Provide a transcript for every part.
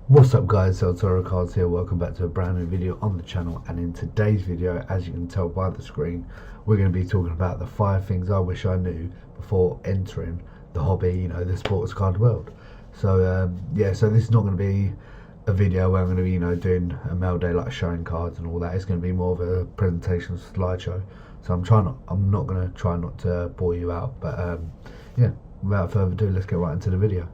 What's up guys, Toro Cards here, welcome back to a brand new video on the channel. And in today's video, as you can tell by the screen, we're going to be talking about the 5 things I wish I knew before entering the hobby, the sports card world. So so this is not going to be a video where I'm going to be doing a mail day like showing cards and all that. It's going to be more of a presentation slideshow, so I'm not going to try not to bore you out, but without further ado, let's get right into the video.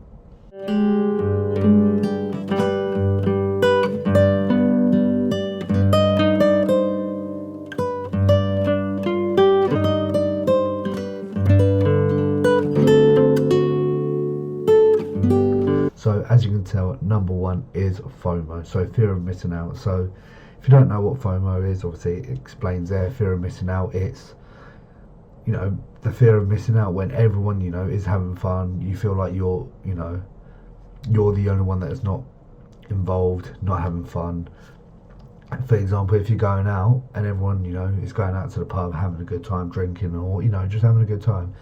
So as you can tell, number one is FOMO, so fear of missing out. So if you don't know what FOMO is, obviously it explains there, fear of missing out. It's, the fear of missing out when everyone, is having fun. You feel like you're the only one that is not involved, not having fun. For example, if you're going out and everyone, is going out to the pub, having a good time, drinking, or, just having a good time,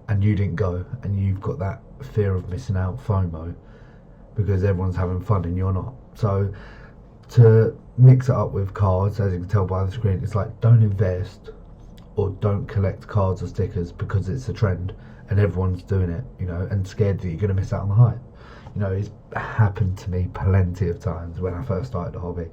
and you didn't go, and you've got that fear of missing out, FOMO, because everyone's having fun and you're not. So to mix it up with cards, as you can tell by the screen, it's like don't invest or don't collect cards or stickers because it's a trend and everyone's doing it, and scared that you're going to miss out on the hype. It's happened to me plenty of times when I first started the hobby.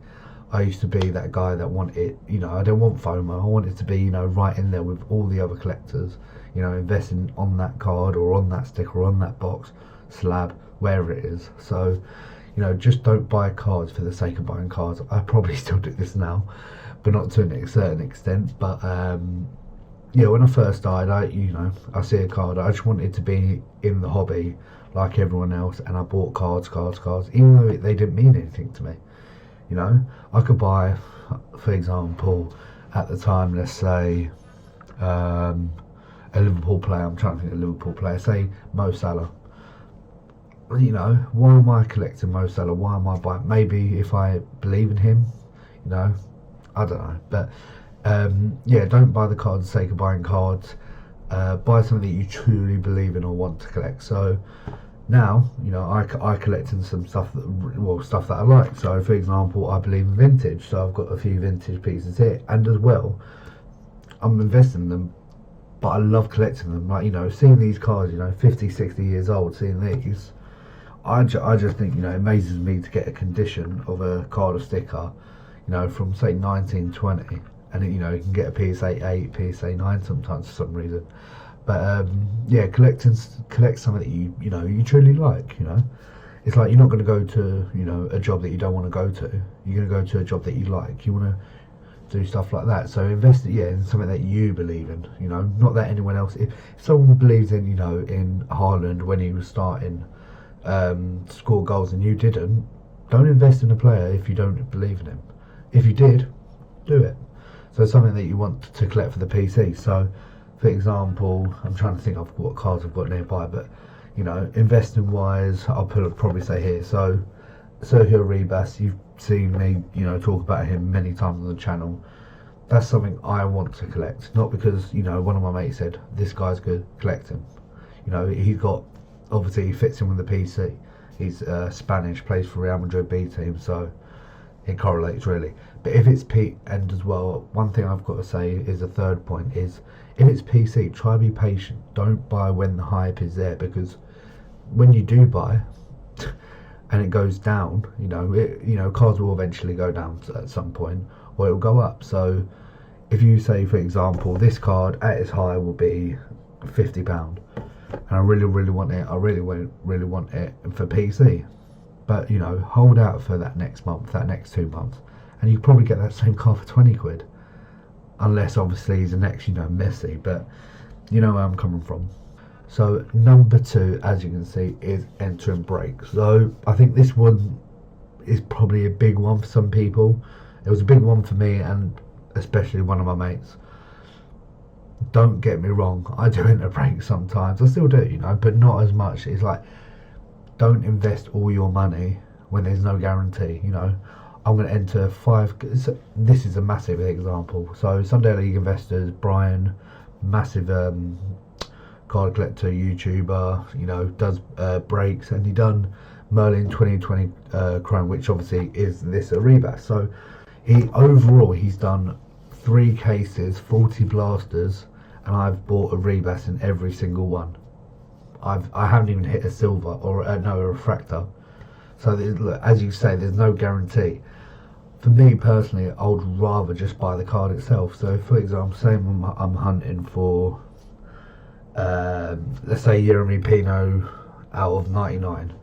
I used to be that guy that wanted, I don't want FOMO. I wanted to be, right in there with all the other collectors, investing on that card or on that sticker or on that box, slab, wherever it is. So, just don't buy cards for the sake of buying cards. I probably still do this now, but not to a certain extent. But when I first started, I see a card. I just wanted to be in the hobby like everyone else, and I bought cards, even though they didn't mean anything to me. I could buy, for example, at the time, let's say, a Liverpool player. I'm trying to think of a Liverpool player. Say Mo Salah. Why am I collecting Mo Salah? Why am I buying? Maybe if I believe in him, I don't know. But don't buy the cards for the sake of buying cards. Buy something that you truly believe in or want to collect. So now, I collecting some stuff that I like. So for example, I believe in vintage, so I've got a few vintage pieces here, and as well, I'm investing in them, but I love collecting them. Like, seeing these cards, 50, 60 years old, seeing these, I just think, it amazes me to get a condition of a card or sticker, from say 1920, and you can get a PSA 8, PSA 9 sometimes for some reason. But collect something that you truly like. It's like you're not going to go to a job that you don't want to go to. You're going to go to a job that you like. You want to do stuff like that. So invest in something that you believe in. Not that anyone else. If someone believes in in Haaland when he was starting to score goals and you didn't, don't invest in a player if you don't believe in him. If you did, do it. So something that you want to collect for the PC. So for example, I'm trying to think of what cards I've got nearby, but investing wise, I'll probably say here. So Sergio Ribas, you've seen me talk about him many times on the channel. That's something I want to collect, not because one of my mates said this guy's good, collect him. He's got, obviously he fits in with the PC. He's Spanish, plays for Real Madrid B team, so it correlates really. But if it's and as well, one thing I've got to say is a third point is, if it's PC, try to be patient. Don't buy when the hype is there, because when you do buy and it goes down, cards will eventually go down at some point, or it will go up. So if you say, for example, this card at its high will be £50, and I really want it, I really want it for PC, but hold out for that next month, that next 2 months, and you probably get that same card for 20 quid. Unless obviously he's the next, Messi, but you know where I'm coming from. So number 2, as you can see, is entering breaks. So I think this one is probably a big one for some people. It was a big one for me, and especially one of my mates. Don't get me wrong, I do enter breaks sometimes. I still do, but not as much. It's like, don't invest all your money when there's no guarantee. I'm going to enter 5. This is a massive example. So Sunday League investors, Brian, massive card collector, YouTuber, does breaks, and he done Merlin 2020 Chrome, which obviously is this Erebus. So he's done 3 cases, 40 blasters, and I've bought a Erebus in every single one. I haven't even hit a silver or a refractor. So look, as you say, there's no guarantee. For me personally, I would rather just buy the card itself. So, for example, say I'm hunting for, let's say Jeremy Pino out of 99.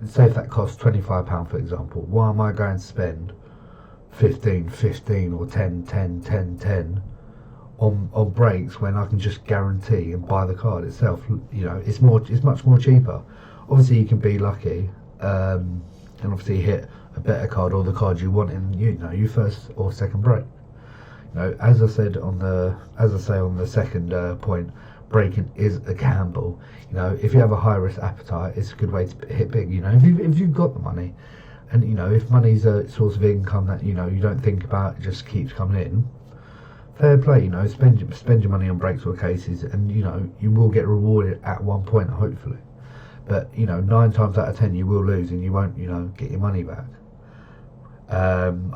And say if that costs £25, for example, why am I going to spend 15 or 10 on breaks when I can just guarantee and buy the card itself? You know, it's much more cheaper. Obviously, you can be lucky, and obviously hit a better card or the card you want in your first or second break. You know, as I say on the second point, breaking is a gamble. You know, if you have a high risk appetite, it's a good way to hit big. You know, if you've got the money, and you know, if money's a source of income that you don't think about, it just keeps coming in. Fair play. You know, spend your money on breaks or cases, and you will get rewarded at one point, hopefully. But 9 times out of 10 you will lose, and you won't get your money back.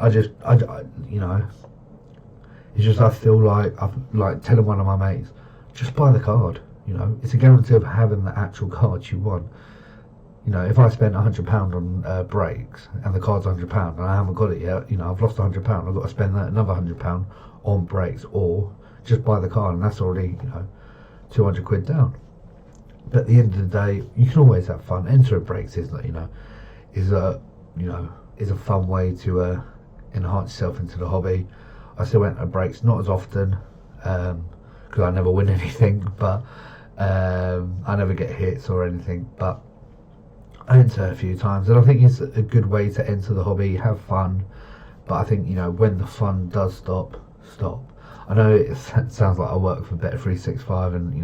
It's just I feel like I've telling one of my mates, just buy the card. It's a guarantee of having the actual card you want. If I spent £100 on breaks and the card's £100 and I haven't got it yet, I've lost £100. I've got to spend another £100 on breaks, or just buy the card, and that's already £200 down. But at the end of the day, you can always have fun. Entering breaks is a fun way to enhance yourself into the hobby. I still enter breaks, not as often because I never win anything, but I never get hits or anything. But I enter a few times, and I think it's a good way to enter the hobby, have fun. But I think when the fun does stop. I know it sounds like I work for Bet365 and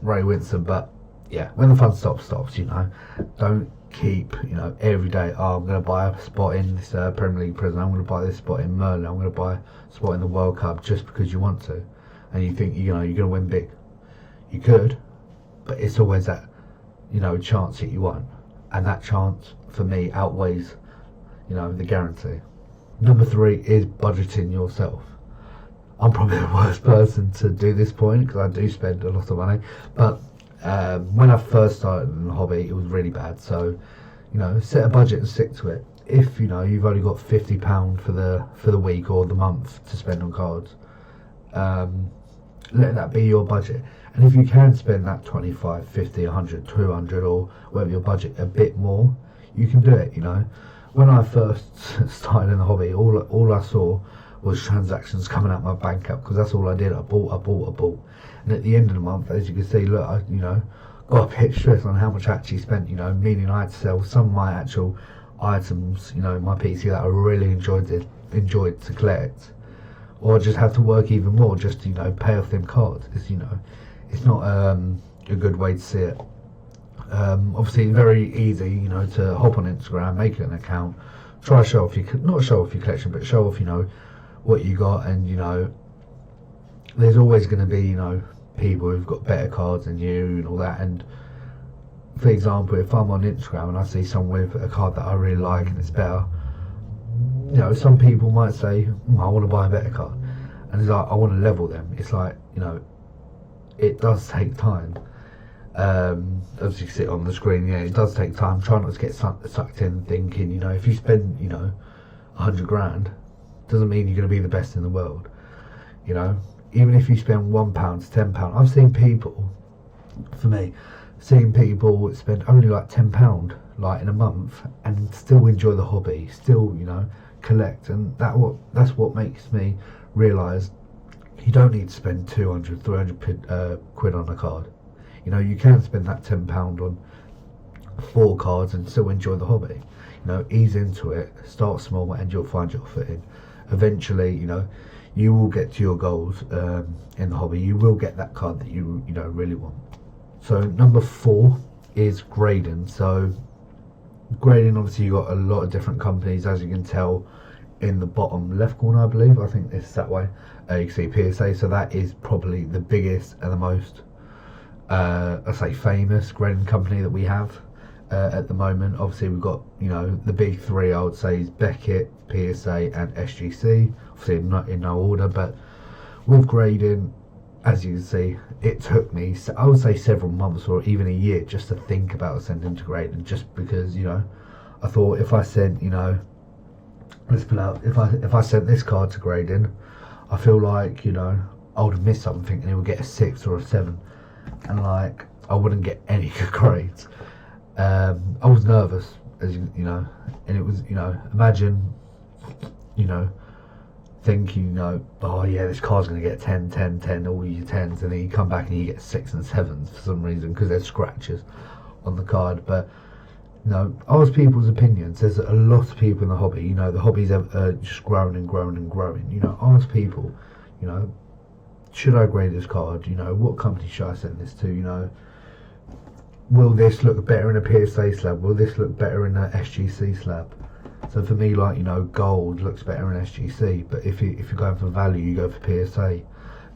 Ray Winston, but yeah, when the fun stops. Don't keep every day, I'm going to buy a spot in this Premier League prison, I'm going to buy this spot in Merlin, I'm going to buy a spot in the World Cup just because you want to, and you think you're going to win big. You could, but it's always that chance that you want, and that chance for me outweighs the guarantee. Number 3 is budgeting yourself. I'm probably the worst person to do this point because I do spend a lot of money, but when I first started in the hobby, it was really bad. So, set a budget and stick to it. If you've only got £50 for the week or the month to spend on cards, let that be your budget. And if you can spend that 25, 50, 100, 200 or whatever your budget a bit more, you can do it. When I first started in the hobby, all I saw was transactions coming out my bank app, because that's all I did. I bought. And at the end of the month, as you can see, look, I got a bit stressed on how much I actually spent, meaning I had to sell some of my actual items, my PC that I really enjoyed to collect, or just have to work even more just to, pay off them cards. It's not a good way to see it. Obviously, it's very easy, to hop on Instagram, make an account, try to show off not show off your collection, but show off, what you got, and there's always going to be people who've got better cards than you and all that. And for example, if I'm on Instagram and I see someone with a card that I really like and it's better, some people might say, I want to buy a better card, and it's like, I want to level them. It's like, it does take time. As you see on the screen, it does take time. Try not to get sucked in thinking, if you spend 100 grand, doesn't mean you're going to be the best in the world. Even if you spend £1 to £10, I've seen people, spend only like £10 like in a month and still enjoy the hobby, still collect, and that's what makes me realise you don't need to spend 200, 300 quid on a card. You can spend that £10 on 4 cards and still enjoy the hobby. Ease into it, start small, and you'll find your footing. Eventually, you will get to your goals in the hobby. You will get that card that you really want. So number 4 is grading. So grading, obviously, you got a lot of different companies, as you can tell in the bottom left corner, I believe. I think it's that way. You can see PSA. So that is probably the biggest and the most, I say, famous grading company that we have. at the moment. Obviously, we've got, you know, the big three. I would say is Beckett, PSA, and SGC. Obviously, not in no order, but with grading, as you can see, it took me, I would say, several months or even a year just to think about sending to grading, just because, you know, I thought if I sent, you know, let's put out, if I sent this card to grading, I feel like, you know, I would have missed something and it would get a 6 or a 7, and like I wouldn't get any good grades. I was nervous, as you know, and it was, you know, imagine, you know, thinking, you know, oh yeah, this card's going to get 10, 10, 10, all your 10s, and then you come back and you get 6 and 7s for some reason because there's scratches on the card. But, you know, ask people's opinions. There's a lot of people in the hobby, you know, the hobby's just growing and growing and growing. You know, ask people, you know, should I grade this card? You know, what company should I send this to? You know, will this look better in a PSA slab? Will this look better in a SGC slab? So for me, like, you know, gold looks better in SGC, but if you're going for value, you go for PSA.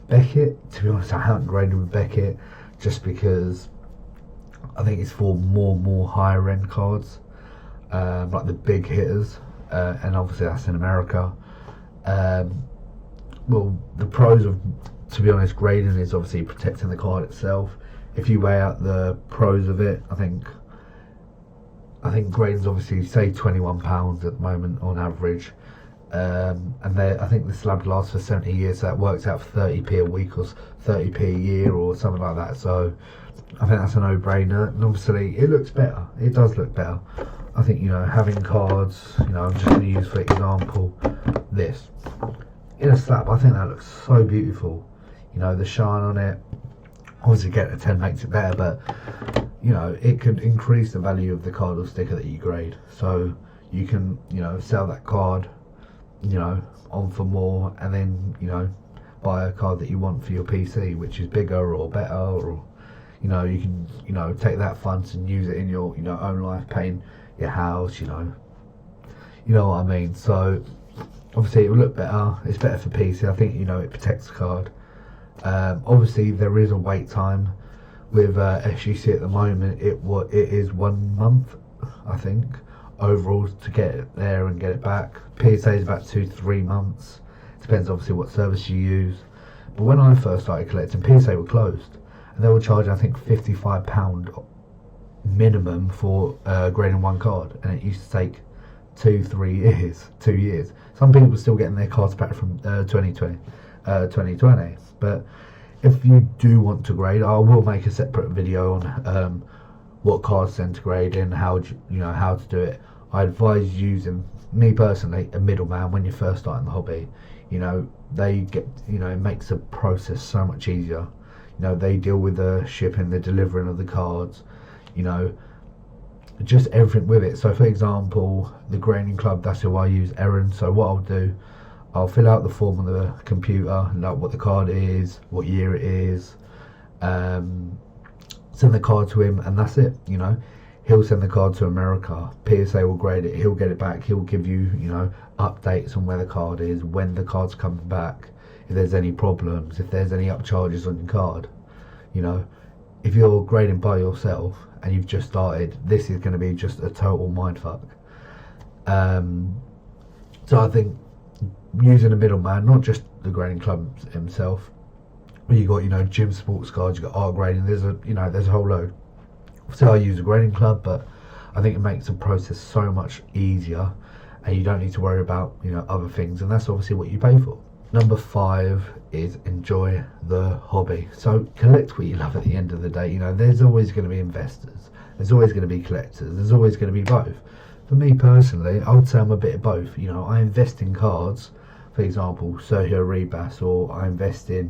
Beckett, to be honest, I haven't graded with Beckett just because I think it's for more higher end cards, like the big hitters, and obviously that's in America. Well, the pros of, to be honest, grading is obviously protecting the card itself. If you weigh out the pros of it, I think grading's obviously, say, £21 at the moment on average, and I think the slab lasts for 70 years, so that works out for 30p a week or 30p a year or something like that. So I think that's a no-brainer, and obviously it looks better. It does look better. I think, you know, having cards, you know, I'm just going to use for example this in a slab. I think that looks so beautiful. You know, the shine on it. Obviously, getting a 10 makes it better, but you know, it could increase the value of the card or sticker that you grade. So you can, you know, sell that card, you know, on for more, and then, you know, buy a card that you want for your PC, which is bigger or better, or, you know, you can, you know, take that funds and use it in your, you know, own life, paint your house, you know what I mean. So obviously it will look better. It's better for PC. I think, you know, it protects the card. Obviously there is a wait time with SGC at the moment. It is 1 month, I think, overall to get it there and get it back. PSA is about 2 to 3 months. Depends obviously what service you use. But when I first started collecting, PSA were closed, and they were charging, I think, £55 minimum for grading one card, and it used to take 2 years. Some people were still getting their cards back from 2020. But if you do want to grade, I will make a separate video on what cards send to grade and how to do it. I advise using, me personally, a middleman when you're first starting the hobby. You know, they get, you know, it makes the process so much easier. You know, they deal with the shipping, the delivering of the cards, you know, just everything with it. So for example, the grading club, that's who I use, Erin. So what I'll do, I'll fill out the form on the computer, like what the card is, what year it is, send the card to him, and that's it. You know, he'll send the card to America, PSA will grade it, he'll get it back, he'll give you, you know, updates on where the card is, when the card's coming back, if there's any problems, if there's any upcharges on your card. You know, if you're grading by yourself and you've just started, this is going to be just a total mindfuck. So I think using a middleman, not just the grading club himself, you got, you know, gym sports cards, you got art grading, there's a whole load. So I use a grading club, but I think it makes the process so much easier, and you don't need to worry about, you know, other things, and that's obviously what you pay for. Number 5 is enjoy the hobby. So collect what you love at the end of the day. You know, there's always going to be investors, there's always going to be collectors, there's always going to be both. For me personally, I would say I'm a bit of both. You know, I invest in cards, for example, Sergio Ribas, or I invest in,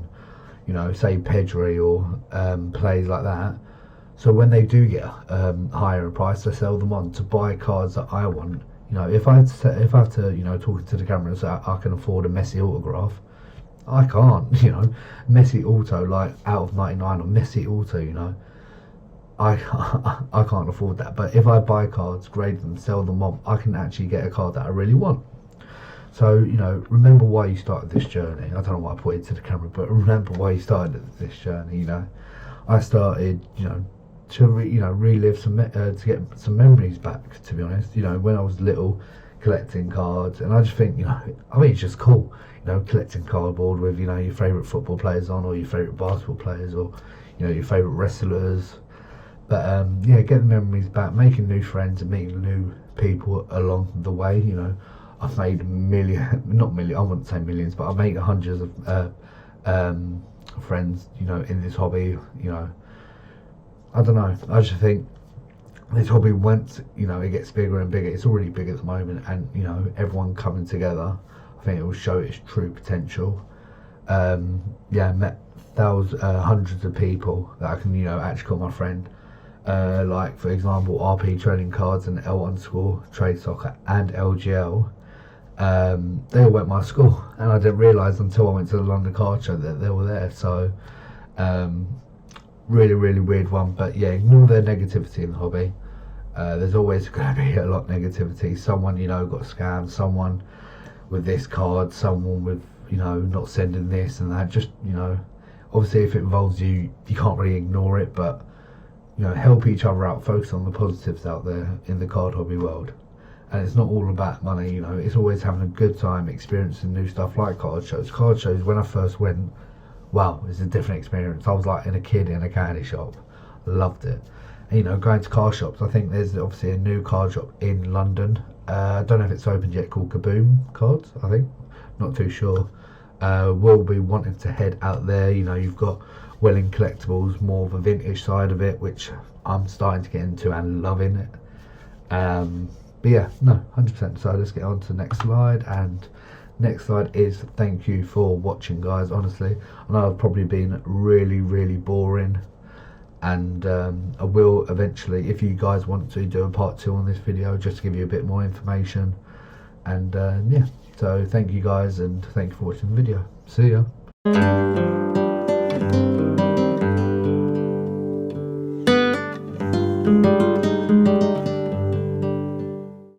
you know, say Pedri or plays like that. So when they do get higher in price, I sell them on to buy cards that I want. You know, if I have to, you know, talking to the camera and say I can afford a Messi autograph, I can't. You know, Messi auto, like out of 99 or Messi auto, you know, I can't afford that. But if I buy cards, grade them, sell them on, I can actually get a card that I really want. So, you know, remember why you started this journey. I don't know why I put it to the camera, but remember why you started this journey. You know, I started, you know, to relive some to get some memories back. To be honest, when I was little, collecting cards, and I just think I think it's just cool. Collecting cardboard with your favourite football players on, or your favourite basketball players, or your favourite wrestlers. But yeah, get the memories back, making new friends and meeting new people along the way. I've made I wouldn't say millions, but I've made hundreds of friends, in this hobby. I don't know. I just think this hobby, once it gets bigger and bigger, it's already big at the moment, and everyone coming together, I think it will show its true potential. Yeah, met hundreds of people that I can actually call my friend. Like for example, RP Trading Cards and L_ Trade Soccer and LGL. They all went to my school, and I didn't realise until I went to the London Card Show that they were there. So really, really weird one. But yeah, ignore their negativity in the hobby. There's always going to be a lot of negativity. Someone got scammed, someone with this card, someone with not sending this and that. Just obviously if it involves you, you can't really ignore it, but help each other out, focus on the positives out there in the card hobby world. And it's not all about money, it's always having a good time, experiencing new stuff like card shows. Card shows, when I first went, wow, it's a different experience. I was like a kid in a candy shop. Loved it. And, going to card shops, I think there's obviously a new card shop in London. I don't know if it's opened yet, called Kaboom Cards, I think. Not too sure. We'll be wanting to head out there. You've got Welling Collectibles, more of a vintage side of it, which I'm starting to get into and loving it. But yeah, no, 100%. So let's get on to the next slide. And next slide is thank you for watching, guys. Honestly, I know I've probably been really, really boring, and I will eventually, if you guys want to, do a part 2 on this video, just to give you a bit more information. And yeah, so thank you guys, and thank you for watching the video. See ya.